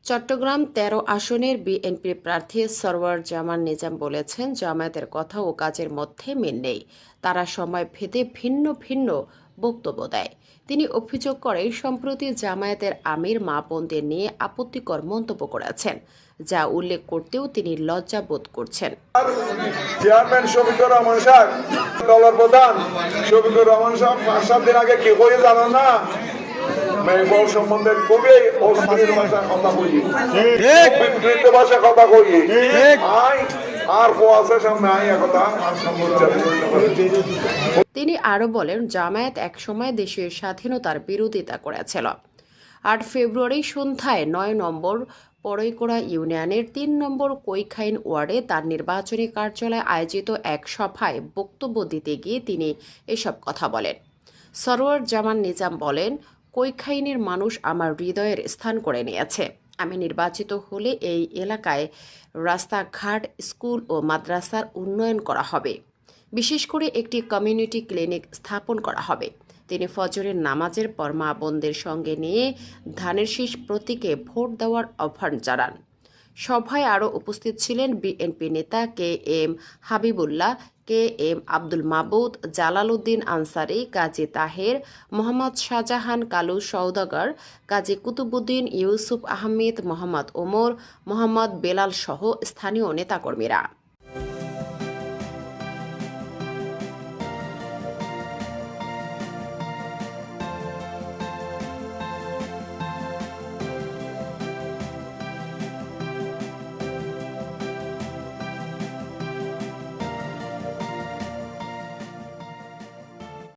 চট্টগ্রাম ১৩ আসনের বিএনপির প্রার্থী সরওয়ার জামান নিজাম বলেছেন, জামায়াতের কথা ও কাজের মধ্যে মিল নেই। তারা সময় ভেদে ভিন্ন ভিন্ন বক্তব্য দেয়। তিনি অভিযোগ করেন, সম্প্রতি জামায়াতের আমির মা বোনদের নিয়ে আপত্তিকর মন্তব্য করেছেন, যা উল্লেখ করতেও তিনি লজ্জা বোধ করছেন। চেয়ারম্যান শফিকুর রহমান সাহেব, দলের প্রধান শফিকুর রহমান সাহেব ৫-৭ দিন আগে কি করে জানো না? মেঘবল সম্বন্ধে খুবই অশ্লীল ভাষায় কথা কই, বিকৃত ভাষায় কথা কই। আর আছে সামনে একথা আর তিনি আরও বলেন, জামায়াত একসময় দেশের স্বাধীনতার বিরোধিতা করেছিল। ৮ ফেব্রুয়ারি সন্ধ্যায় ৯ নম্বর পড়ইকোড়া ইউনিয়নের ৩ নম্বর কৈখাইন ওয়ার্ডে তার নির্বাচনী কার্যালয়ে আয়োজিত এক সভায় বক্তব্য দিতে গিয়ে তিনি এসব কথা বলেন। সরওয়ার জামান নিজাম বলেন, কৈখাইনের মানুষ আমার হৃদয়ের স্থান করে নিয়েছে। আমি নির্বাচিত হলে এই এলাকায় রাস্তাঘাট, স্কুল ও মাদ্রাসার উন্নয়ন করা হবে। বিশেষ করে একটি কমিউনিটি ক্লিনিক স্থাপন করা হবে। তিনি ফজরের নামাজের পর মা বোনদের সঙ্গে নিয়ে ধানের শীষ প্রতীকে ভোট দেওয়ার আহ্বান জানান। সভায় আরও উপস্থিত ছিলেন বিএনপি নেতা K M Habibullah, K M Abdul Mabud, Jalal Uddin Ansari, কাজী তাহের, মোহাম্মদ শাহজাহান কালু সওদাগর, কাজী কুতুবুদ্দিন, ইউসুফ আহমেদ, মোহাম্মদ ওমর, মোহাম্মদ বেলাল সহ স্থানীয় নেতাকর্মীরা।